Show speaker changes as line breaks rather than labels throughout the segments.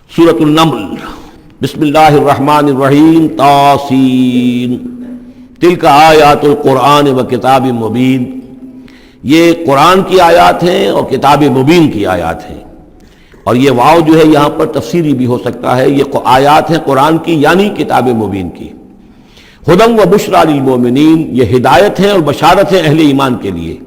سورۃ النمل بسم اللہ الرحمن الرحیم طاسین تلک آیات القرآن و کتاب مبین، یہ قرآن کی آیات ہیں اور کتاب مبین کی آیات ہیں۔ اور یہ واو جو ہے یہاں پر تفسیری بھی ہو سکتا ہے، یہ آیات ہیں قرآن کی یعنی کتاب مبین کی۔ ہدی و بشریٰ للمؤمنین، یہ ہدایت ہے اور بشارت ہے اہل ایمان کے لیے۔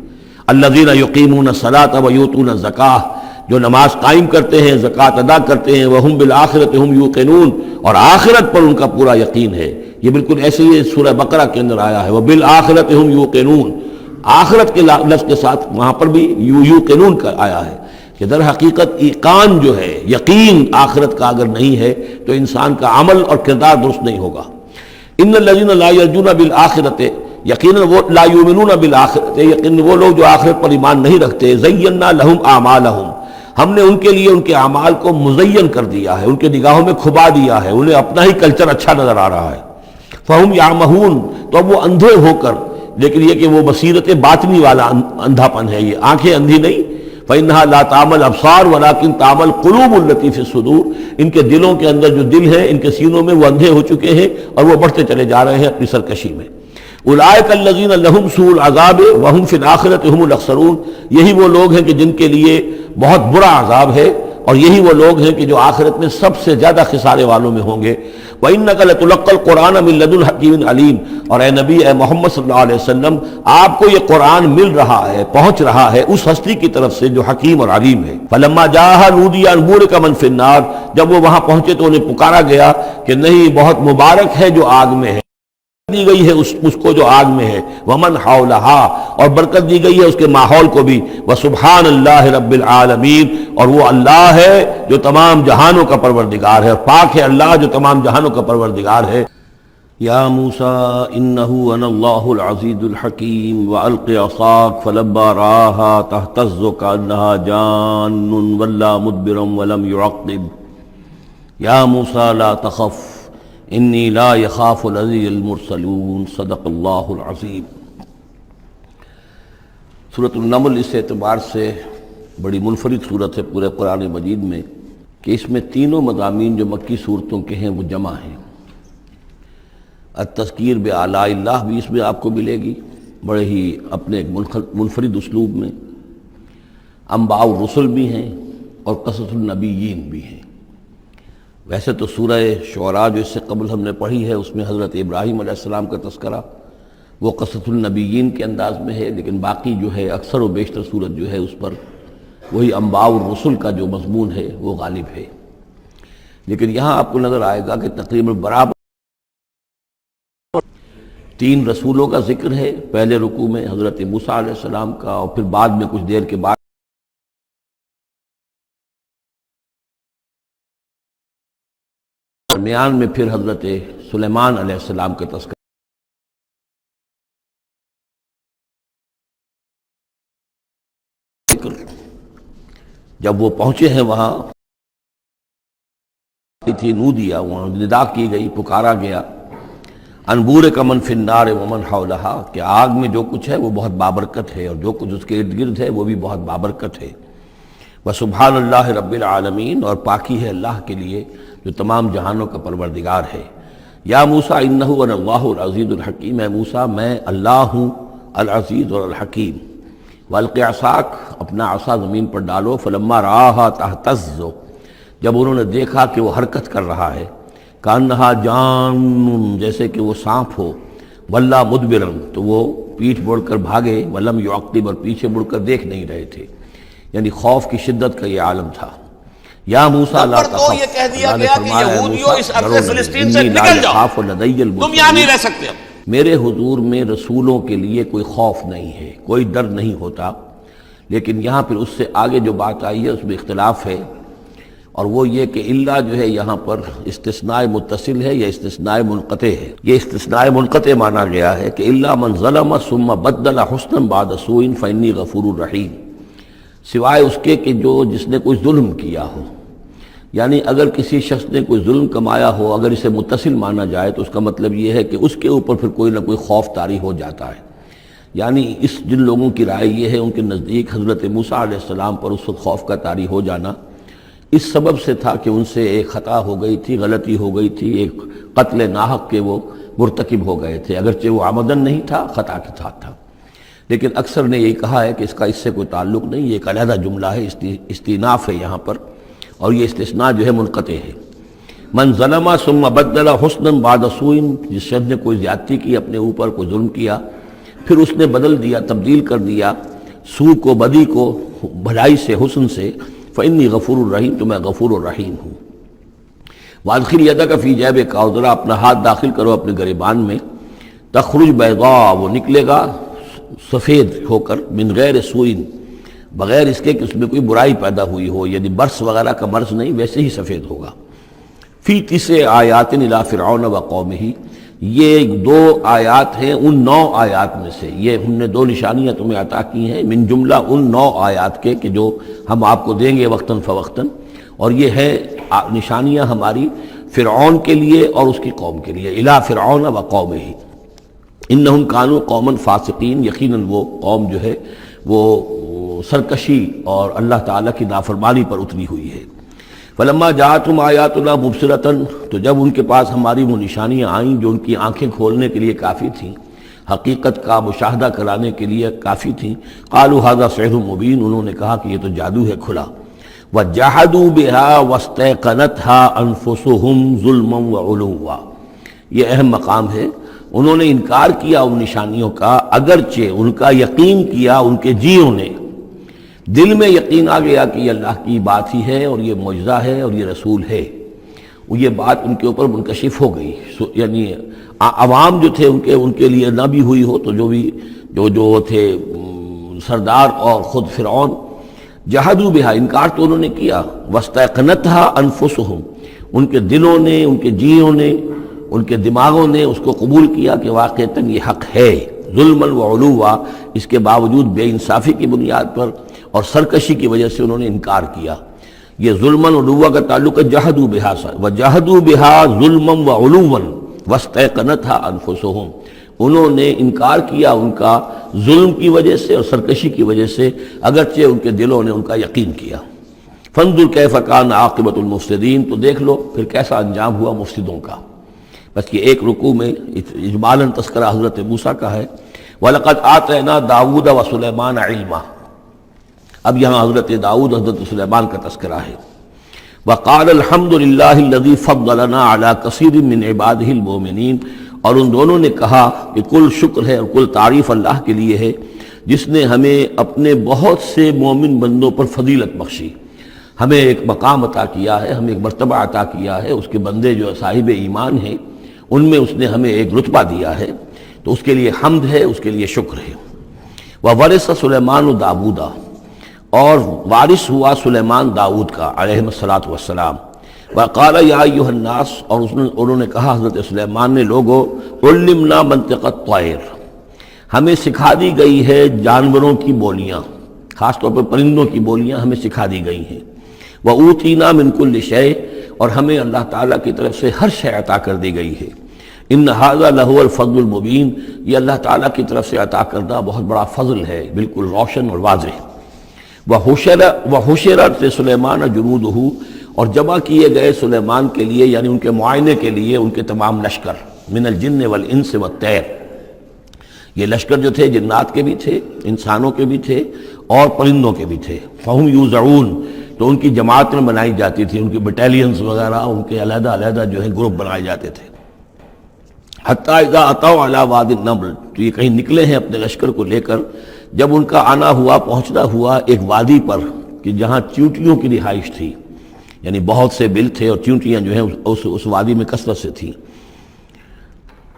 الذین یقیمون الصلاۃ و یؤتون الزکاۃ، جو نماز قائم کرتے ہیں، زکوٰۃ ادا کرتے ہیں، وہم بالآخرۃ ہم یوقنون، اور آخرت پر ان کا پورا یقین ہے۔ یہ بالکل ایسے ہی سورہ بقرہ کے اندر آیا ہے، وبالآخرۃ ہم یوقنون، آخرت کے لفظ کے ساتھ وہاں پر بھی یوقنون کا آیا ہے کہ در حقیقت ایقان جو ہے، یقین آخرت کا اگر نہیں ہے تو انسان کا عمل اور کردار درست نہیں ہوگا۔ ان الذین لا یرجون بالآخرۃ، یقیناً وہ لا یؤمنون بالآخرۃ، یقیناً وہ لوگ جو آخرت پر ایمان نہیں رکھتے، زینا لہم اعمالہم، ہم نے ان کے لیے ان کے اعمال کو مزین کر دیا ہے، ان کے نگاہوں میں کھبا دیا ہے، انہیں اپنا ہی کلچر اچھا نظر آ رہا ہے۔ فہم یعمہون، تو اب وہ اندھے ہو کر، لیکن یہ کہ وہ بصیرت باطنی والا اندھا پن ہے، یہ آنکھیں اندھی نہیں۔ فإنها لا تعمى الأبصار ولكن تعمى القلوب التي في الصدور، ان کے دلوں کے اندر جو دل ہے، ان کے سینوں میں وہ اندھے ہو چکے ہیں اور وہ بڑھتے چلے جا رہے ہیں اپنی سرکشی میں۔ اولئک الذین لهم سوء العذاب وهم في الآخرۃ هم الاخسرون، یہی وہ لوگ ہیں کہ جن کے لیے بہت برا عذاب ہے، اور یہی وہ لوگ ہیں کہ جو آخرت میں سب سے زیادہ خسارے والوں میں ہوں گے۔ وَإِنَّكَ لَتُلَقَّى الْقُرْآنَ مِن لَدُنْ حَكِيمٍ عَلِيمٍ، اور اے نبی، اے محمد صلی اللہ علیہ وسلم، آپ کو یہ قرآن مل رہا ہے، پہنچ رہا ہے اس ہستی کی طرف سے جو حکیم اور علیم ہے۔ فَلَمَّا جَاءَهَا نُودِيَ أَن بُورِكَ مَن فِي النَّارِ، جب وہ وہاں پہنچے تو انہیں پکارا گیا کہ نہیں، بہت مبارک ہے جو آگ میں ہے، دی گئی ہے اس کو جو آگ میں ہے، ومن حولہا، اور برکت دی گئی ہے اس کے ماحول کو بھی، وسبحان اللہ رب العالمین، اور وہ اللہ ہے جو تمام جہانوں کا پروردگار ہے، اور پاک ہے اللہ جو تمام جہانوں کا پروردگار ہے۔ یا موسیٰ انہ انا اللہ العزیز الحکیم والق عصاک فلما رآہا تہتز کأنہا جان ولا مدبرا ولم يعقب یا موسیٰ لا تخف انی لا یخاف لدی المرسلون، صدق اللہ العظیم۔ سورۃ النمل اس اعتبار سے بڑی منفرد صورت ہے پورے قرآن مجید میں کہ اس میں تینوں مضامین جو مکی صورتوں کے ہیں وہ جمع ہیں۔ التذکیر بآلاء اللہ بھی اس میں آپ کو ملے گی، بڑے ہی اپنے ایک منفرد اسلوب میں۔ انباء الرسل بھی ہیں اور قصص النبیین بھی ہیں۔ ویسے تو سورہ شعراء جو اس سے قبل ہم نے پڑھی ہے اس میں حضرت ابراہیم علیہ السلام کا تذکرہ وہ قصص النبیین کے انداز میں ہے، لیکن باقی جو ہے اکثر و بیشتر صورت جو ہے اس پر وہی انباء الرسل کا جو مضمون ہے وہ غالب ہے۔ لیکن یہاں آپ کو نظر آئے گا کہ تقریباً برابر 3 رسولوں کا ذکر ہے، پہلے رکوع میں حضرت موسیٰ علیہ السلام کا، اور پھر بعد میں کچھ دیر کے بعد درمیان میں پھر حضرت سلیمان علیہ السلام کا تذکرہ۔ جب وہ پہنچے ہیں وہاں تھی نودیا، وہاں ندا کی گئی، پکارا گیا، ان بورک من فی النار ومن حولہا، کہ آگ میں جو کچھ ہے وہ بہت بابرکت ہے اور جو کچھ اس کے ارد گرد ہے وہ بھی بہت بابرکت ہے۔ وسبحان اللہ رب العالمین، اور پاکی ہے اللہ کے لیے جو تمام جہانوں کا پروردگار ہے۔ یا موسیٰ انہ انا اللہ العزیز الحکیم، اے موسیٰ میں اللہ ہوں العزیز اور الحکیم۔ والق عصاک، اپنا عصا زمین پر ڈالو، فلما رآہا تہتز، جب انہوں نے دیکھا کہ وہ حرکت کر رہا ہے، کأنہا جان، جیسے کہ وہ سانپ ہو، ولا مدبرا، تو وہ پیٹھ موڑ کر بھاگے، ولم یعقب، اور پیچھے مڑ کر دیکھ نہیں رہے تھے، یعنی خوف کی شدت کا یہ عالم تھا۔ یا موسیٰ لا تخف،
یہ کہہ دیا گیا کہ یہودیوں اس ارض فلسطین سے نکل جاؤ، تم یہاں نہیں رہ سکتے۔
میرے حضور میں رسولوں کے لیے کوئی خوف نہیں ہے، کوئی ڈر نہیں ہوتا۔ لیکن یہاں پھر اس سے آگے جو بات آئی ہے اس میں اختلاف ہے، اور وہ یہ کہ اللہ جو ہے یہاں پر استثناء متصل ہے یا استثناء منقطع ہے۔ یہ استثناء منقطع مانا گیا ہے کہ الا من ظلم ثم بدل حسنا بعد سوء فانی غفور رحیم، سوائے اس کے کہ جو جس نے کوئی ظلم کیا ہو، یعنی اگر کسی شخص نے کوئی ظلم کمایا ہو، اگر اسے متصل مانا جائے تو اس کا مطلب یہ ہے کہ اس کے اوپر پھر کوئی نہ کوئی خوف طاری ہو جاتا ہے۔ یعنی جن لوگوں کی رائے یہ ہے، ان کے نزدیک حضرت موسیٰ علیہ السلام پر اس وقت خوف کا طاری ہو جانا اس سبب سے تھا کہ ان سے ایک خطا ہو گئی تھی، غلطی ہو گئی تھی، ایک قتل ناحق کے وہ مرتکب ہو گئے تھے، اگرچہ وہ عمدن نہیں تھا، خطا کے ساتھ تھا۔ لیکن اکثر نے یہی کہا ہے کہ اس کا اس سے کوئی تعلق نہیں، یہ ایک علیحدہ جملہ ہے، استئناف ہے یہاں پر، اور یہ استثناء جو ہے منقطع ہے۔ من ظلم ثم بدل حسنا بعد سوء، جس شخص نے کوئی زیادتی کی اپنے اوپر، کوئی ظلم کیا، پھر اس نے بدل دیا، تبدیل کر دیا سوء کو، بدی کو، بھلائی سے، حسن سے، فإنی غفور الرحیم، تو میں غفور الرحیم ہوں۔ وادخل یدک فی جیبک، اور ذرا اپنا ہاتھ داخل کرو اپنے گریبان میں، تخرج بیضاء، وہ نکلے گا سفید ہو کر، من غیر سوء، بغیر اس کے کہ اس میں کوئی برائی پیدا ہوئی ہو، یعنی برس وغیرہ کا مرض نہیں، ویسے ہی سفید ہوگا۔ فی 9 آیات الی فرعون و قومہ، یہ 2 آیات ہیں ان 9 آیات میں سے، یہ ہم نے 2 نشانیاں تمہیں عطا کی ہیں من جملہ ان 9 آیات کے کہ جو ہم آپ کو دیں گے وقتاً فوقتاً، اور یہ ہے نشانیاں ہماری فرعون کے لیے اور اس کی قوم کے لیے، الی فرعون و قومہ، انہم کانوا قوما فاسقین، یقیناً وہ قوم جو ہے وہ سرکشی اور اللہ تعالیٰ کی نافرمانی پر اتری ہوئی ہے۔ فلما جاءتهم آیاتنا مبصرۃ، تو جب ان کے پاس ہماری وہ نشانیاں آئیں جو ان کی آنکھیں کھولنے کے لیے کافی تھیں، حقیقت کا مشاہدہ کرانے کے لیے کافی تھیں، قالوا ھذا سحر مبین، انہوں نے کہا کہ یہ تو جادو ہے کھلا، وجحدوا بها واستيقنتها انفسهم ظلما وعلوا، یہ اہم مقام ہے، انہوں نے انکار کیا ان نشانیوں کا، اگرچہ ان کا یقین کیا ان کے جیوں نے، دل میں یقین آ گیا کہ یہ اللہ کی بات ہی ہے اور یہ معجزہ ہے اور یہ رسول ہے، یہ بات ان کے اوپر منکشف ہو گئی، یعنی عوام جو تھے ان کے لیے نہ بھی ہوئی ہو تو جو تھے سردار اور خود فرعون، جحدوا بہا، انکار تو انہوں نے کیا، واستيقنتها انفسهم، ان کے دلوں نے، ان کے جیوں نے، ان کے دماغوں نے اس کو قبول کیا کہ واقعتاً یہ حق ہے، ظلما وعلوا، اس کے باوجود بے انصافی کی بنیاد پر اور سرکشی کی وجہ سے انہوں نے انکار کیا۔ یہ ظلما وعلوا کا تعلق ہے جحدوا بہا سے، وجحدوا بہا ظلما وعلوا واستيقنتها انفسهم، انہوں نے انکار کیا ان کا ظلم کی وجہ سے اور سرکشی کی وجہ سے، اگرچہ ان کے دلوں نے ان کا یقین کیا۔ فانظر کیف کان عاقبۃ المفسدین، تو دیکھ لو پھر کیسا انجام ہوا مفسدوں کا۔ بس یہ ایک رکوع میں اجمالاً تذکرہ حضرت موسیٰ کا ہے، وَلَقَدْ آتَيْنَا دَاوُودَ وَسُلَيْمَانَ عِلْمًا، اب یہاں حضرت داؤد، حضرت سلیمان کا تذکرہ ہے۔ وَقَالَ الْحَمْدُ لِلَّهِ الَّذِي فَضَّلَنَا عَلَى كَثِيرٍ مِّنْ عِبَادِهِ الْمُؤْمِنِينَ، اور ان دونوں نے کہا کہ کل شکر ہے اور کل تعریف اللہ کے لیے ہے جس نے ہمیں اپنے بہت سے مومن بندوں پر فضیلت بخشی، ہمیں ایک مقام عطا کیا ہے، ہمیں ایک مرتبہ عطا کیا ہے، اس کے بندے جو صاحب ایمان ہیں ان میں اس نے ہمیں ایک رتبہ دیا ہے، تو اس کے لیے حمد ہے، اس کے لیے شکر ہے۔ وَوَرِثَ سُلَيْمَانُ دَاوُودَ، اور وارث ہوا سلیمان داؤد کا علیہ الصلاۃ والسلام۔ وقال یا ایھا الناس، اور انہوں نے کہا حضرت سلیمان نے، لوگو علمنا منطق الطیر، ہمیں سکھا دی گئی ہے جانوروں کی بولیاں، خاص طور پر پرندوں کی بولیاں ہمیں سکھا دی گئی ہیں۔ وَأُوتِینَا مِن كُلِّ شَیْءٍ، اور ہمیں اللہ تعالیٰ کی طرف سے ہر شے عطا کر دی گئی ہے۔ ان ھذا لہو الفضل المبین، یہ اللہ تعالیٰ کی طرف سے عطا کردہ بہت بڑا فضل ہے، بالکل روشن اور واضح۔ وَحُشِرَتْ لِسُلَیْمَانَ جُنُودُهُ، اور جمع کیے گئے سلیمان کے لیے، یعنی ان کے معائنے کے لیے، ان کے تمام لشکر، من الجن والانس والطیر، یہ لشکر جو تھے جنات کے بھی تھے، انسانوں کے بھی تھے اور پرندوں کے بھی تھے۔ فَهُمْ يُوزَعُونَ، تو ان کی جماعتیں بنائی جاتی تھی، ان کی بٹالینز وغیرہ، ان کے علیحدہ علیحدہ جو ہے گروپ بنائے جاتے تھے۔ حتیٰ اذا اتوا علی وادی النمل، تو یہ کہیں نکلے ہیں اپنے لشکر کو لے کر، جب ان کا آنا ہوا، پہنچنا ہوا ایک وادی پر کہ جہاں چیونٹیوں کی رہائش تھی، یعنی بہت سے بل تھے اور چیونٹیاں جو ہیں اس وادی میں کثرت سے تھیں۔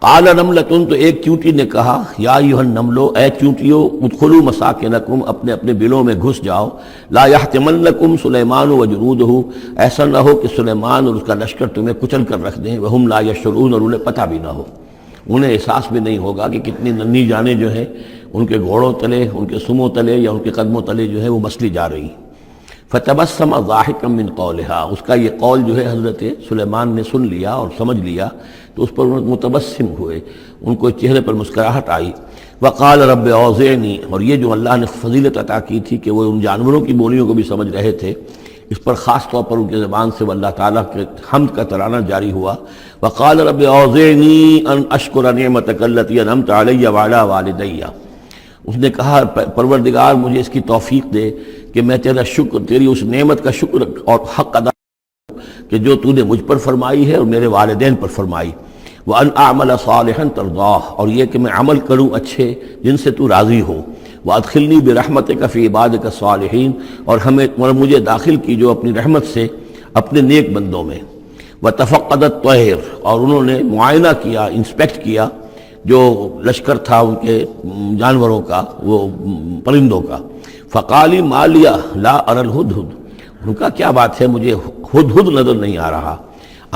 قال نملۃ، تو ایک چیونٹی نے کہا، یا ایھا النمل، اے چیونٹیوں، ادخلوا مساکنکم، اپنے اپنے بلوں میں گھس جاؤ، لا یحطمنکم سلیمان وجنودہ، ایسا نہ ہو کہ سلیمان اور اس کا لشکر تمہیں کچل کر رکھ دیں، وہم لا یشعرون، اور انہیں پتہ بھی نہ ہو، انہیں احساس بھی نہیں ہوگا کہ کتنی ننھی جانیں جو ہیں ان کے گھوڑوں تلے، ان کے سموں تلے یا ان کے قدموں تلے جو ہے وہ مسلی جا رہی۔ فتبسم ضاحکا من قولہا، اس کا یہ قول جو ہے حضرت سلیمان نے سن لیا اور سمجھ لیا تو اس پر متبسم ہوئے، ان کو چہرے پر مسکراہٹ آئی۔ وقال رب اوزعنی، اور یہ جو اللہ نے فضیلت عطا کی تھی کہ وہ ان جانوروں کی بولیوں کو بھی سمجھ رہے تھے، اس پر خاص طور پر ان کی زبان سے اللہ تعالیٰ کے حمد کا ترانہ جاری ہوا. وقال رب اوزعنی ان اشکر نعمتک التی انعمت علی وعلی والدی. اس نے کہا پروردگار مجھے اس کی توفیق دے کہ میں تیرا شکر، تیری اس نعمت کا شکر اور حق ادا کہ جو تو نے مجھ پر فرمائی ہے اور میرے والدین پر فرمائی. وَأَنْ أَعْمَلَ صَالِحًا تَرْضَاهُ، اور یہ کہ میں عمل کروں اچھے جن سے تو راضی ہو. وَأَدْخِلْنِي بِرَحْمَتِكَ فِي عِبَادِكَ الصَّالِحِينَ، اور مجھے داخل کیجو اپنی رحمت سے اپنے نیک بندوں میں. وَتَفَقَّدَ الطَّيْرَ، اور انہوں نے معائنہ کیا، انسپیکٹ کیا جو لشکر تھا ان کے جانوروں کا، وہ پرندوں کا. فَقَالِ مَا لِيَ لَا أَرَى الْهُدْهُدْ، ان کا کیا بات ہے مجھے ہدہد نظر نہیں آ رہا.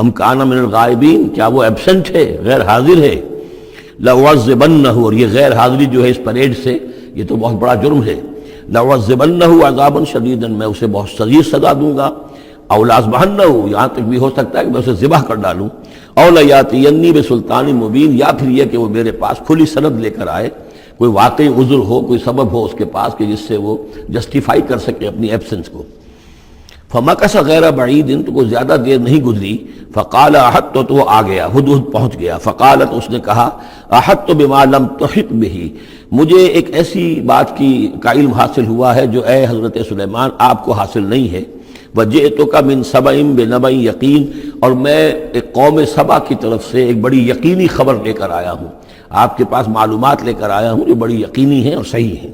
ام کان من الغائبین، کیا وہ ایبسنٹ ہے، غیر حاضر ہے. لَأُعَذِّبَنَّهُ، اور یہ غیر حاضری جو ہے اس پریڈ سے یہ تو بہت بڑا جرم ہے. لَأُعَذِّبَنَّهُ عَذَابًا شَدِيدًا، میں اسے بہت شدید سزا دوں گا. اَوْ لَأَذْبَحَنَّهُ، یہاں تک بھی ہو سکتا ہے کہ میں اسے ذبح کر ڈالوں. اَوْ لَيَأْتِيَنِّي بِسُلْطَانٍ مُبِينٍ، یا پھر یہ کہ وہ میرے پاس کھلی سند لے کر آئے، کوئی واقعی عذر ہو، کوئی سبب ہو اس کے پاس کہ جس سے وہ جسٹیفائی کر سکے اپنی ایبسنس کو. فمکث غیر بعید، تو کوئی زیادہ دیر نہیں گزری. فقال احط، تو وہ آ گیا، ہدہد پہنچ گیا. فقالت، اس نے کہا احط بما لم تحط به، مجھے ایک ایسی بات کا علم حاصل ہوا ہے جو اے حضرت سلیمان آپ کو حاصل نہیں ہے. وجئتک من سبأ بنبأ یقین، اور میں ایک قوم سبا کی طرف سے ایک بڑی یقینی خبر لے کر آیا ہوں، آپ کے پاس معلومات لے کر آیا ہوں جو بڑی یقینی ہیں اور صحیح ہیں.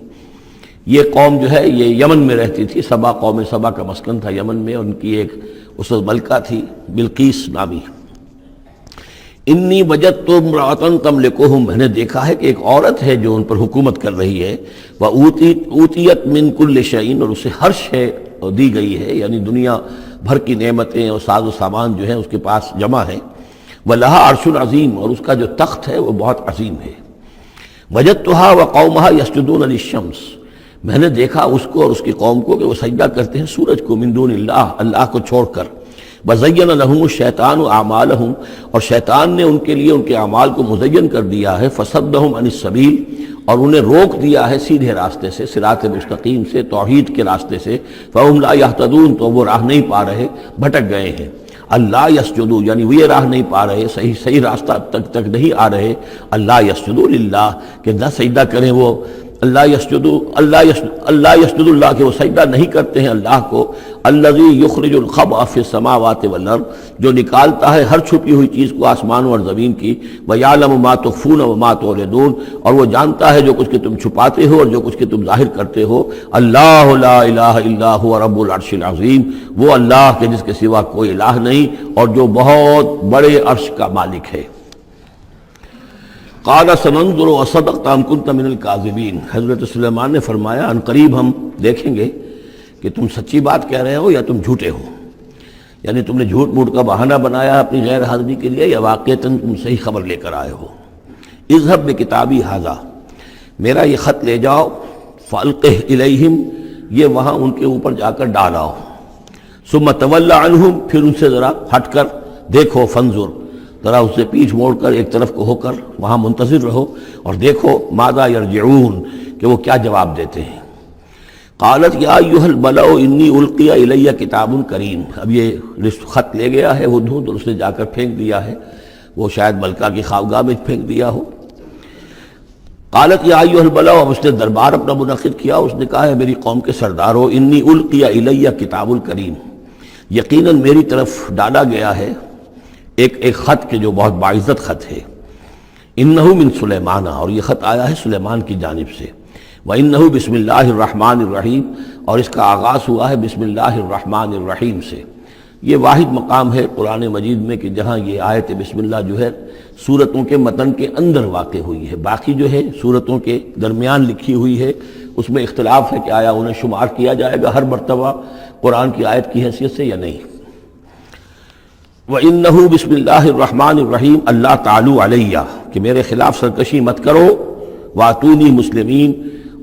یہ قوم جو ہے یہ یمن میں رہتی تھی، سبا، قوم سبا کا مسکن تھا یمن میں. ان کی ایک اس وقت ملکہ تھی بلقیس نامی. انی وجدت امرأۃ تملکہم، میں نے دیکھا ہے کہ ایک عورت ہے جو ان پر حکومت کر رہی ہے. وَأُوتِیَتْ مِن كُلِّ شَيْءٍ، اور اسے ہر شے دی گئی ہے، یعنی دنیا بھر کی نعمتیں اور ساز و سامان جو ہیں اس کے پاس جمع ہیں. وَلَهَا عَرْشٌ عَظِيمٌ، اور اس کا جو تخت ہے وہ بہت عظیم ہے. وَجَدتُّهَا وَقَوْمَهَا يَسْجُدُونَ لِلشَّمْسِ، میں نے دیکھا اس کو اور اس کی قوم کو کہ وہ سجدہ کرتے ہیں سورج کو، من دون اللہ، اللہ کو چھوڑ کر. وَزَيَّنَ لَهُمُ الشَّيْطَانُ أَعْمَالَهُمْ، اور شیطان نے ان کے لیے ان کے اعمال کو مزین کر دیا ہے. فَصَدَّهُمْ عَنِ السَّبِيلِ، اور انہیں روک دیا ہے سیدھے راستے سے، صراط مستقیم سے، توحید کے راستے سے. فَهُمْ لَا يَهْتَدُونَ، تو وہ راہ نہیں پا رہے، بھٹک گئے ہیں. اللہ یسجدوا، یعنی وہ یہ راہ نہیں پا رہے، صحیح راستہ تک نہیں آ رہے. اللہ یسجدوا للہ، کہ نہ سجدہ کریں وہ اللہ یسجد اللہ، کہ وہ سجدہ نہیں کرتے ہیں اللہ کو. الذی یخرج الخبء فی السماوات والارض، جو نکالتا ہے ہر چھپی ہوئی چیز کو آسمانوں اور زمین کی. ویعلم ما تخفون وما تعلنون، اور وہ جانتا ہے جو کچھ کہ تم چھپاتے ہو اور جو کچھ کہ تم ظاہر کرتے ہو. اللہ لا الہ الا هو رب العرش العظیم، وہ اللہ کے جس کے سوا کوئی الہ نہیں اور جو بہت بڑے عرش کا مالک ہے. قال سننظر اصدقت ام كنت من الكاذبین، حضرت سلیمان نے فرمایا ان قریب ہم دیکھیں گے کہ تم سچی بات کہہ رہے ہو یا تم جھوٹے ہو، یعنی تم نے جھوٹ موٹ کا بہانہ بنایا اپنی غیر حاضری کے لیے یا واقعتاً تم صحیح خبر لے کر آئے ہو. اذهب بکتابی ھذا، میرا یہ خط لے جاؤ. فالقہ الیہم، یہ وہاں ان کے اوپر جا کر ڈالاؤ. ثم تول عنہم، پھر ان سے ذرا ہٹ کر دیکھو. فانظر، ذرا اس سے پیٹھ موڑ کر ایک طرف کو ہو کر وہاں منتظر رہو اور دیکھو ماذا یرجعون، کہ وہ کیا جواب دیتے ہیں. قالت یا ایھا الملأ انی القی الی کتاب کریم، اب یہ خط لے گیا ہے ہدہد اور اس نے جا کر پھینک دیا ہے، وہ شاید ملکہ کی خوابگاہ میں پھینک دیا ہو. قالت یا ایھا الملأ، اب اس نے دربار اپنا منعقد کیا، اس نے کہا ہے میری قوم کے سردارو، انی القی الی کتاب کریم، یقیناً میری طرف ڈالا گیا ہے ایک خط کے جو بہت باعزت خط ہے. انہو من سلیمان، اور یہ خط آیا ہے سلیمان کی جانب سے. وانہو بسم اللہ الرحمن الرحیم، اور اس کا آغاز ہوا ہے بسم اللہ الرحمن الرحیم سے. یہ واحد مقام ہے قرآن مجید میں کہ جہاں یہ آیت بسم اللہ جو ہے سورتوں کے متن کے اندر واقع ہوئی ہے. باقی جو ہے سورتوں کے درمیان لکھی ہوئی ہے، اس میں اختلاف ہے کہ آیا انہیں شمار کیا جائے گا ہر مرتبہ قرآن کی آیت کی حیثیت سے یا نہیں. وَإِنَّهُ بسم اللہ الرحمن الرحیم اللہ تعالی علیہ، کہ میرے خلاف سرکشی مت کرو. وَأْتُونِي مسلمین،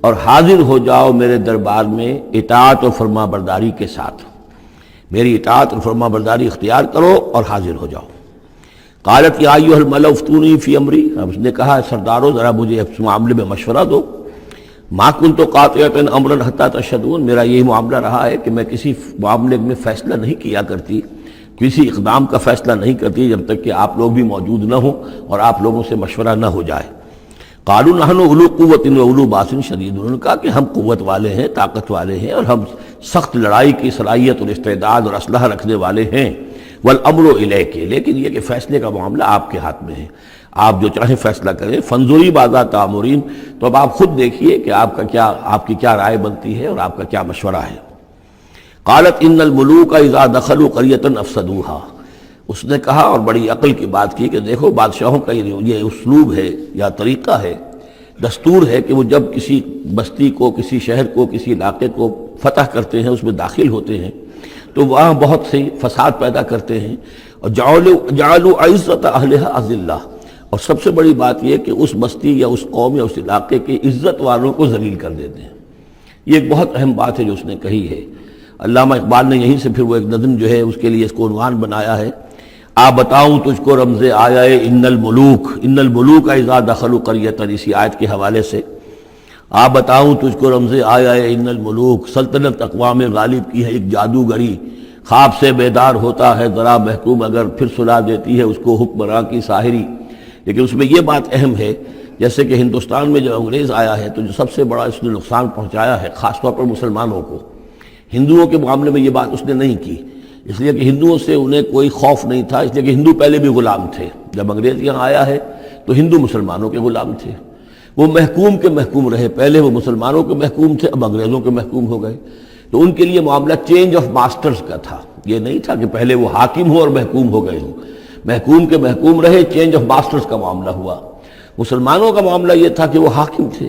اور حاضر ہو جاؤ میرے دربار میں اطاعت و فرما برداری کے ساتھ، میری اطاعت اور فرما برداری اختیار کرو اور حاضر ہو جاؤ. قالت یا ایھا الملأ افتونی فی امری، اب اس نے کہا سردارو ذرا مجھے اس معاملے میں مشورہ دو. ما کنت قاطعۃ امرا حتی تشہدون، میرا یہی معاملہ رہا ہے کہ میں کسی معاملے میں فیصلہ نہیں کیا کرتی، کسی اقدام کا فیصلہ نہیں کرتی جب تک کہ آپ لوگ بھی موجود نہ ہوں اور آپ لوگوں سے مشورہ نہ ہو جائے۔ قالوا نحن اولو قوت و اولو باس شدید، انہوں نے کہا کہ ہم قوت والے ہیں، طاقت والے ہیں، اور ہم سخت لڑائی کی صلاحیت اور استعداد اور اسلحہ رکھنے والے ہیں۔ والامر الیک، لیکن یہ کہ فیصلے کا معاملہ آپ کے ہاتھ میں ہے، آپ جو چاہیں فیصلہ کریں۔ فانظری ماذا تأمرین، تو اب آپ خود دیکھیے کہ آپ کی کیا رائے بنتی ہے اور آپ کا کیا مشورہ ہے۔ قالت ان الملوک اذا دخلوا قریۃ افسدوها، اس نے کہا اور بڑی عقل کی بات کی کہ دیکھو بادشاہوں کا یہ اسلوب ہے یا طریقہ ہے، دستور ہے کہ وہ جب کسی بستی کو، کسی شہر کو، کسی علاقے کو فتح کرتے ہیں، اس میں داخل ہوتے ہیں تو وہاں بہت سے فساد پیدا کرتے ہیں، اور جعلوا عزت اہلھا اذلہ، اور سب سے بڑی بات یہ کہ اس بستی یا اس قوم یا اس علاقے کے عزت والوں کو ذلیل کر دیتے ہیں۔ یہ ایک بہت اہم بات ہے جو اس نے کہی ہے۔ علامہ اقبال نے یہیں سے پھر وہ ایک نظم جو ہے اس کے لیے اس کو عنوان بنایا ہے، آ بتاؤں تجھ کو رمز آیا ان الملوک اذا دخلوا قریۃ، اسی آیت کے حوالے سے آ بتاؤں تجھ کو رمز آیا ان الملوک، سلطنت اقوام غالب کی ہے ایک جادوگری، خواب سے بیدار ہوتا ہے ذرا محکوم اگر پھر سلا دیتی ہے اس کو حکمراں کی ساحری۔ لیکن اس میں یہ بات اہم ہے، جیسے کہ ہندوستان میں جب انگریز آیا ہے تو جو سب سے بڑا اس نے نقصان پہنچایا ہے خاص طور پر مسلمانوں کو، ہندوؤں کے معاملے میں یہ بات اس نے نہیں کی، اس لیے کہ ہندوؤں سے انہیں کوئی خوف نہیں تھا، اس لیے کہ ہندو پہلے بھی غلام تھے۔ جب انگریز یہاں آیا ہے تو ہندو مسلمانوں کے غلام تھے، وہ محکوم کے محکوم رہے، پہلے وہ مسلمانوں کے محکوم تھے، اب انگریزوں کے محکوم ہو گئے، تو ان کے لیے معاملہ چینج آف ماسٹرز کا تھا، یہ نہیں تھا کہ پہلے وہ حاکم ہو اور محکوم ہو گئے ہوں، محکوم کے محکوم رہے، چینج آف ماسٹرز کا معاملہ ہوا۔ مسلمانوں کا معاملہ یہ تھا کہ وہ حاکم تھے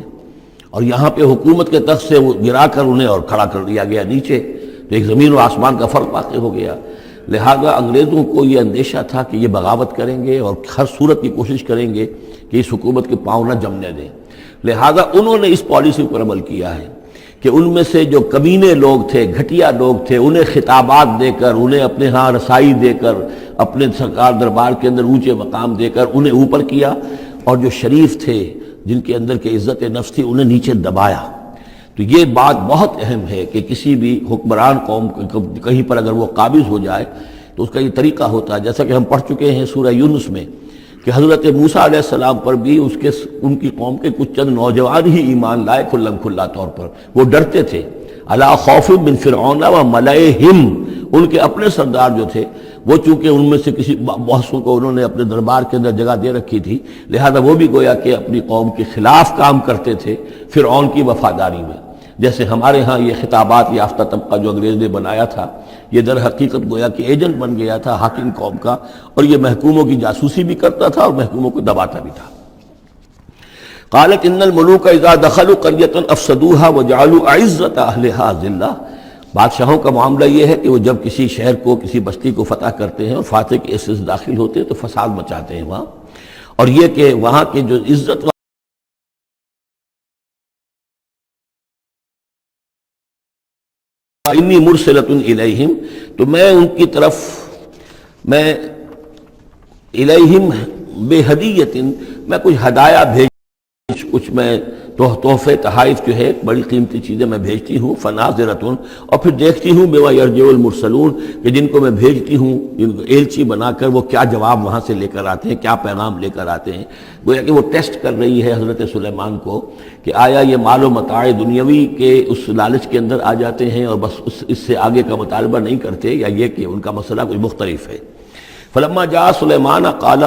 اور یہاں پہ حکومت کے تخت سے وہ گرا کر انہیں اور کھڑا کر دیا گیا نیچے، تو ایک زمین و آسمان کا فرق واقع ہو گیا۔ لہذا انگریزوں کو یہ اندیشہ تھا کہ یہ بغاوت کریں گے اور ہر صورت کی کوشش کریں گے کہ اس حکومت کے پاؤں نہ جمنے دیں، لہذا انہوں نے اس پالیسی پر عمل کیا ہے کہ ان میں سے جو کمینے لوگ تھے، گھٹیا لوگ تھے، انہیں خطابات دے کر، انہیں اپنے ہاں رسائی دے کر، اپنے سرکار دربار کے اندر اونچے مقام دے کر انہیں اوپر کیا، اور جو شریف تھے جن کے اندر کے عزت نفس تھی انہیں نیچے دبایا۔ تو یہ بات بہت اہم ہے کہ کسی بھی حکمران قوم کہیں پر اگر وہ قابض ہو جائے تو اس کا یہ طریقہ ہوتا ہے، جیسا کہ ہم پڑھ چکے ہیں سورہ یونس میں کہ حضرت موسیٰ علیہ السلام پر بھی ان کی قوم کے کچھ چند نوجوان ہی ایمان لائے کھلم کھلا طور پر، وہ ڈرتے تھے۔ الا خوف من فرعون و ملئہم، ان کے اپنے سردار جو تھے وہ چونکہ ان میں سے کسی بحثوں کو انہوں نے اپنے دربار کے اندر جگہ دے رکھی تھی، لہذا وہ بھی گویا کہ اپنی قوم کے خلاف کام کرتے تھے فرعون کی وفاداری میں۔ جیسے ہمارے ہاں یہ خطابات یافتہ طبقہ جو انگریز نے بنایا تھا، یہ در حقیقت گویا کہ ایجنٹ بن گیا تھا حاکم قوم کا، اور یہ محکوموں کی جاسوسی بھی کرتا تھا اور محکوموں کو دباتا بھی تھا۔ قالت ان الملوک اذا دخلوا قریۃ افسدوها وجعلوا عزت اہلھا ذلہ، بادشاہوں کا معاملہ یہ ہے کہ وہ جب کسی شہر کو، کسی بستی کو فتح کرتے ہیں اور فاتح کے حصے سے داخل ہوتے ہیں تو فساد مچاتے ہیں وہاں، اور یہ کہ وہاں کے جو عزت انی مرسلۃ الیہم، تو میں ان کی طرف، میں الیہم بے ہدیۃ، میں کچھ ہدایہ بھیج، کچھ میں تحفے تحائف جو ہے بڑی قیمتی چیزیں میں بھیجتی ہوں، فناظرۃ، اور پھر دیکھتی ہوں بما یرجع المرسلون، کہ جن کو میں بھیجتی ہوں جن کو ایلچی بنا کر وہ کیا جواب وہاں سے لے کر آتے ہیں، کیا پیغام لے کر آتے ہیں۔ گویا کہ وہ ٹیسٹ کر رہی ہے حضرت سلیمان کو کہ آیا یہ مال و متاع دنیاوی کے اس لالچ کے اندر آ جاتے ہیں اور بس اس سے آگے کا مطالبہ نہیں کرتے، یا یہ کہ ان کا مسئلہ کوئی مختلف ہے۔ فلما جاء سلیمان قال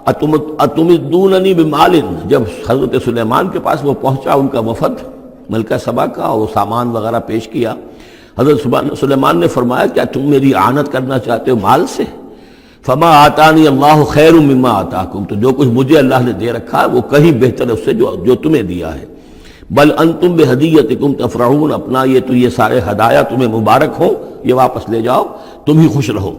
اتمدوننی بمال، جب حضرت سلیمان کے پاس وہ پہنچا ان کا وفد ملکہ سبا کا، اور وہ سامان وغیرہ پیش کیا، حضرت سلیمان نے فرمایا کیا تم میری اعانت کرنا چاہتے ہو مال سے؟ فما آتانی اللہ خیر مما آتاکم، تو جو کچھ مجھے اللہ نے دے رکھا ہے وہ کہیں بہتر ہے اس سے جو تمہیں دیا ہے۔ بل انتم بہدیتکم تفرحون، اپنا یہ سارے ہدایہ تمہیں مبارک ہوں، یہ واپس لے جاؤ، تم ہی خوش رہو۔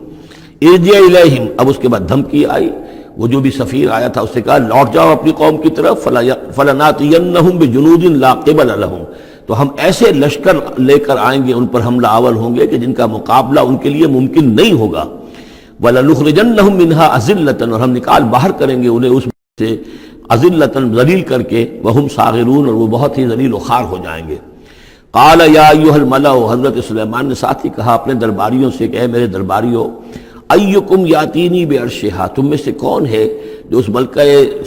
ارجع الیہم، اب اس کے بعد دھمکی آئی، وہ جو بھی سفیر آیا تھا اس سے کہا لوٹ جاؤ اپنی قوم کی طرف، فلناتینہم بجنود لا قبل لہم، تو ہم ایسے لشکر لے کر آئیں گے ان پر حملہ آور ہوں گے کہ جن کا مقابلہ ان کے لیے ممکن نہیں ہوگا، وَلَنُخْرِجَنَّهُم مِّنْهَا أَذِلَّةً، اور ہم نکال باہر کریں گے انہیں اس سے اذلۃً ذلیل کر کے، وہم صاغرون اور وہ بہت ہی ذلیل و خوار ہو جائیں گے۔ قال یا ایھا الملأ، حضرت سلیمان نے ساتھ ہی کہا اپنے درباریوں سے کہ اے میرے درباریوں، ایکم یاتینی بعرشھا، تم میں سے کون ہے جو اس ملکہ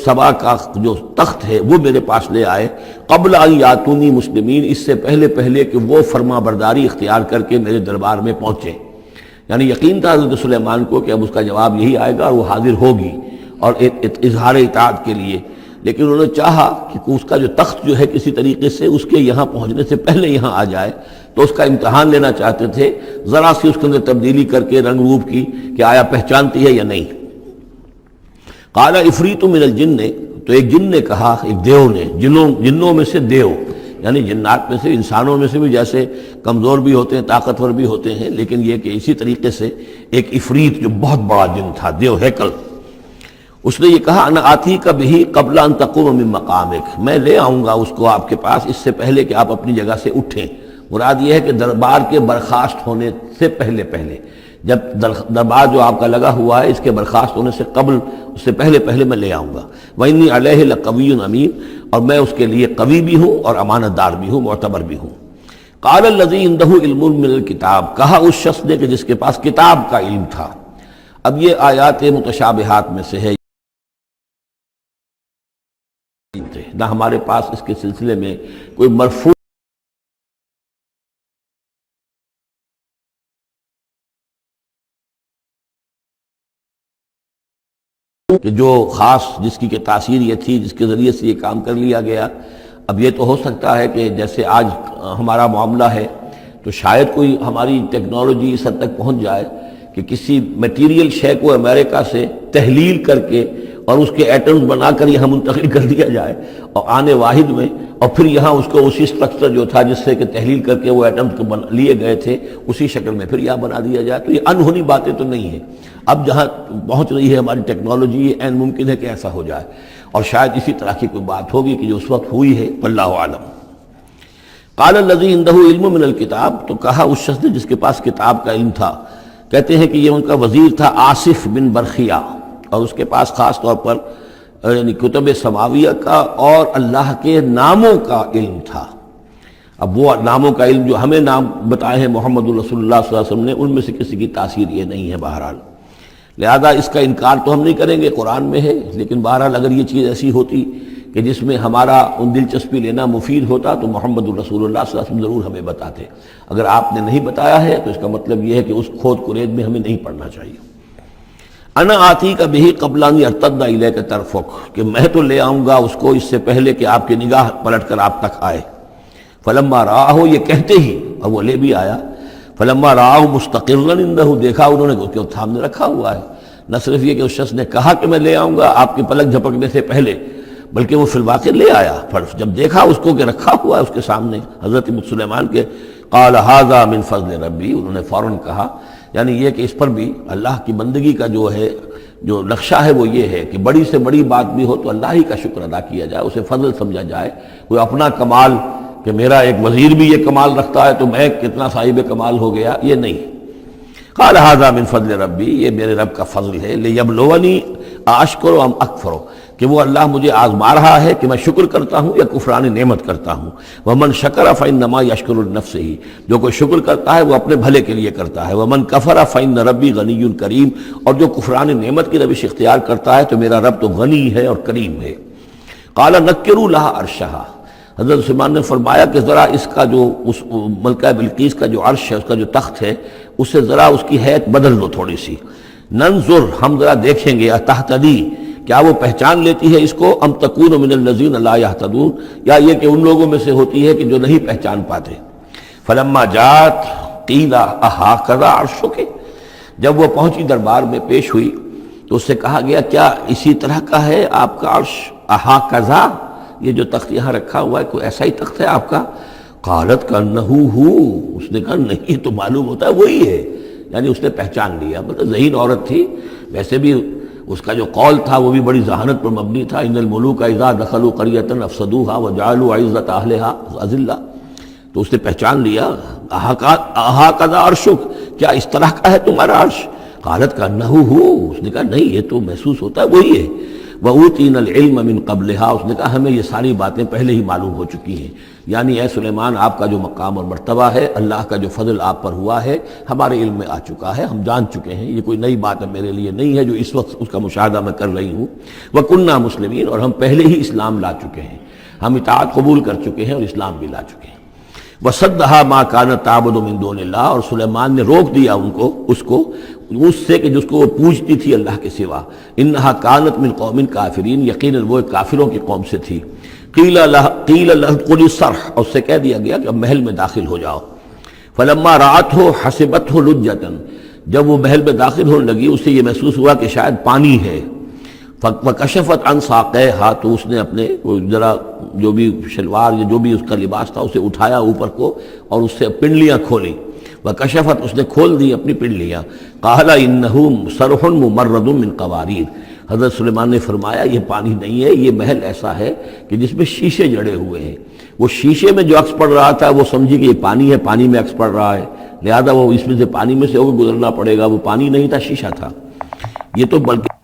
سبا کا جو تخت ہے وہ میرے پاس لے آئے، قبل ان یاتونی مسلمین، اس سے پہلے کہ وہ فرما برداری اختیار کر کے میرے دربار میں پہنچے۔ یعنی یقین تھا حضرت سلیمان کو کہ اب اس کا جواب یہی آئے گا اور وہ حاضر ہوگی اور اظہار اطاعت کے لیے، لیکن انہوں نے چاہا کہ اس کا جو تخت جو ہے کسی طریقے سے اس کے یہاں پہنچنے سے پہلے یہاں آ جائے، تو اس کا امتحان لینا چاہتے تھے، ذرا سی اس کے اندر تبدیلی کر کے رنگ روپ کی کہ آیا پہچانتی ہے یا نہیں۔ قال عفریت من الجن، تو ایک جن نے کہا، ایک دیو نے، جنوں میں سے دیو، یعنی جنات میں سے، انسانوں میں سے بھی جیسے کمزور بھی ہوتے ہیں، طاقتور بھی ہوتے ہیں، لیکن یہ کہ اسی طریقے سے ایک عفریت جو بہت بڑا جن تھا، دیو ہیکل، اس نے یہ کہا انا آتی کا بہی قبل ان تقوم من مقامک، میں لے آؤں گا اس کو آپ کے پاس اس سے پہلے کہ آپ اپنی جگہ سے اٹھیں۔ مراد یہ ہے کہ دربار کے برخاست ہونے سے پہلے، جب دربار جو آپ کا لگا ہوا ہے اس کے برخاست ہونے سے قبل، اس سے پہلے میں لے آؤں گا۔ وَإِنِّي عَلَيْهِ لَقَوِيٌّ أَمِينٌ، اور میں اس کے لیے قوی بھی ہوں اور امانت دار بھی ہوں، معتبر بھی ہوں۔ قال الذي عنده علم من الكتاب، کہا اس شخص نے کہ جس کے پاس کتاب کا علم تھا۔ اب یہ آیات متشابہات میں سے ہے، نہ ہمارے پاس اس کے سلسلے میں کوئی مرفوع کہ جو خاص جس کی کہ تاثیر یہ تھی، جس کے ذریعے سے یہ کام کر لیا گیا۔ اب یہ تو ہو سکتا ہے کہ جیسے آج ہمارا معاملہ ہے تو شاید کوئی ہماری ٹیکنالوجی اس حد تک پہنچ جائے کہ کسی میٹیریل شے کو امریکہ سے تحلیل کر کے اور اس کے ایٹمز بنا کر یہاں منتقل کر دیا جائے، اور آنے واحد میں، اور پھر یہاں اس کو اسی سٹرکچر جو تھا جس سے کہ تحلیل کر کے وہ ایٹمز لیے گئے تھے اسی شکل میں پھر یہاں بنا دیا جائے۔ تو یہ انہونی باتیں تو نہیں ہیں، اب جہاں پہنچ رہی ہے ہماری ٹیکنالوجی، یہ عین ممکن ہے کہ ایسا ہو جائے، اور شاید اسی طرح کی کوئی بات ہوگی کہ جو اس وقت ہوئی ہے، واللہ اعلم۔ قال الذی عنده علم من الکتاب، تو کہا اس شخص نے جس کے پاس کتاب کا علم تھا، کہتے ہیں کہ یہ ان کا وزیر تھا آصف بن برخیہ، اور اس کے پاس خاص طور پر یعنی کتب سماویہ کا اور اللہ کے ناموں کا علم تھا۔ اب وہ ناموں کا علم جو ہمیں نام بتائے ہیں محمد رسول اللہ صلی اللہ علیہ وسلم نے، ان میں سے کسی کی تاثیر یہ نہیں ہے بہرحال، لہذا اس کا انکار تو ہم نہیں کریں گے، قرآن میں ہے، لیکن بہرحال اگر یہ چیز ایسی ہوتی کہ جس میں ہمارا ان دلچسپی لینا مفید ہوتا تو محمد رسول اللہ صلی اللہ علیہ وسلم ضرور ہمیں بتاتے۔ اگر آپ نے نہیں بتایا ہے تو اس کا مطلب یہ ہے کہ اس کھود کرید میں ہمیں نہیں پڑھنا چاہیے۔ انا آتی کا بہی قبل ان یرتد الیک طرفک، کہ میں تو لے آؤں گا اس کو اس سے پہلے کہ آپ کی نگاہ پلٹ کر آپ تک آئے۔ فلما رآہ، یہ کہتے ہی، اور وہ لے بھی آیا، فلما رآہ مستقرا عنده، دیکھا انہوں نے اس کے سامنے رکھا ہوا ہے۔ نہ صرف یہ کہ اس شخص نے کہا کہ میں لے آؤں گا آپ کی پلک جھپکنے سے پہلے، بلکہ وہ فی الواقع لے آیا، پھر جب دیکھا اس کو کہ رکھا ہوا ہے اس کے سامنے حضرت سلیمان کے، قال ھذا من فضل ربی، انہوں نے فوراً کہا، یعنی یہ کہ اس پر بھی اللہ کی بندگی کا جو ہے جو نقشہ ہے وہ یہ ہے کہ بڑی سے بڑی بات بھی ہو تو اللہ ہی کا شکر ادا کیا جائے، اسے فضل سمجھا جائے، کوئی اپنا کمال کہ میرا ایک وزیر بھی یہ کمال رکھتا ہے تو میں کتنا صاحب کمال ہو گیا، یہ نہیں۔ قال ھذا من فضل ربی، یہ میرے رب کا فضل ہے، لیبلونی اشکر ام اکفر، کہ وہ اللہ مجھے آزما رہا ہے کہ میں شکر کرتا ہوں یا کفران نعمت کرتا ہوں۔ ومن شکر فانما یشکر لنفسہ، جو کوئی شکر کرتا ہے وہ اپنے بھلے کے لیے کرتا ہے۔ ومن کفر فان ربی غنی کریم، اور جو کفران نعمت کی روش اختیار کرتا ہے تو میرا رب تو غنی ہے اور کریم ہے۔ قال نکروا لها عرشها، حضرت سلیمان نے فرمایا کہ ذرا اس کا جو اس ملکہ بلقیس کا جو عرش ہے، اس کا جو تخت ہے، اسے ذرا اس کی حیت بدل دو تھوڑی سی۔ ننظر، ہم ذرا دیکھیں گے، تہتدی، کیا وہ پہچان لیتی ہے اس کو، ام تکون من الذین لا یہتدون، یا یہ کہ ان لوگوں میں سے ہوتی ہے کہ جو نہیں پہچان پاتے۔ فلما جات قیل اھٰکذا عرشک، جب وہ پہنچی دربار میں پیش ہوئی تو اس سے کہا گیا کیا اسی طرح کا ہے آپ کا عرش، اھٰکذا، یہ جو تخت یہاں رکھا ہوا ہے کوئی ایسا ہی تخت ہے آپ کا؟ قالت کانہ ہو، اس نے کہا نہیں، تو معلوم ہوتا ہے وہی ہے، یعنی اس نے پہچان لیا، مطلب ذہین عورت تھی، ویسے بھی اس کا جو قول تھا وہ بھی بڑی ذہانت پر مبنی تھا، ان الملوک اذا دخلوا قریۃ افسدوها وجعلوا عزۃ اہلها اذلہ، تو اس نے پہچان لیا۔ اھٰکذا عرشک، کیا اس طرح کا ہے تمہارا عرش؟ قالت کانہ ہو، اس نے کہا نہیں، یہ تو محسوس ہوتا ہے وہی ہے۔ وَأُوتِينَا الْعِلْمَ مِن قَبْلِهَا، اس نے کہا ہمیں یہ ساری باتیں پہلے ہی معلوم ہو چکی ہیں، یعنی اے سلیمان آپ کا جو مقام اور مرتبہ ہے، اللہ کا جو فضل آپ پر ہوا ہے ہمارے علم میں آ چکا ہے، ہم جان چکے ہیں، یہ کوئی نئی بات میرے لیے نہیں ہے جو اس وقت اس کا مشاہدہ میں کر رہی ہوں۔ وَكُنَّا مُسْلِمِينَ، اور ہم پہلے ہی اسلام لا چکے ہیں، ہم اطاعت قبول کر چکے ہیں اور اسلام بھی لا چکے ہیں۔ وَصَدَّهَا مَا كَانَتْ تَعْبُدُ مِن دُونِ اللَّهِ، اور سلیمان نے روک دیا اس سے کہ جس کو وہ پوجتی تھی اللہ کے سوا۔ إِنَّهَا كَانَتْ مِن قَوْمٍ كَافِرِينَ، یقیناً وہ ایک کافروں کی قوم سے تھی۔ قِيلَ لَهَا ادْخُلِي الصَّرْحَ، اور اس سے کہہ دیا گیا کہ اب محل میں داخل ہو جاؤ۔ فَلَمَّا رَأَتْهُ حَسِبَتْهُ لُجَّةً، جب وہ محل میں داخل ہونے لگی اسے یہ محسوس ہوا کہ شاید پانی ہے۔ وَكَشَفَتْ عَنْ سَاقَيْهَا، تو اس نے اپنے ذرا جو بھی شلوار یا جو بھی اس کا لباس تھا اسے اٹھایا اوپر کو اور اس سے پنڈلیاں کھولی۔ وَكَشَفَتْ، اس نے کھول دی اپنی پنڈلیاں۔ قَالَ إِنَّهُ صَرْحٌ مُمَرَّدٌ مِّن قَوَارِيرَ، حضرت سلیمان نے فرمایا یہ پانی نہیں ہے، یہ محل ایسا ہے کہ جس میں شیشے جڑے ہوئے ہیں۔ وہ شیشے میں جو عکس پڑ رہا تھا وہ سمجھی کہ یہ پانی ہے، پانی میں عکس پڑ رہا ہے، لہذا وہ اس میں سے پانی میں سے گزرنا پڑے گا، وہ پانی نہیں تھا، شیشہ تھا۔ یہ تو بلکہ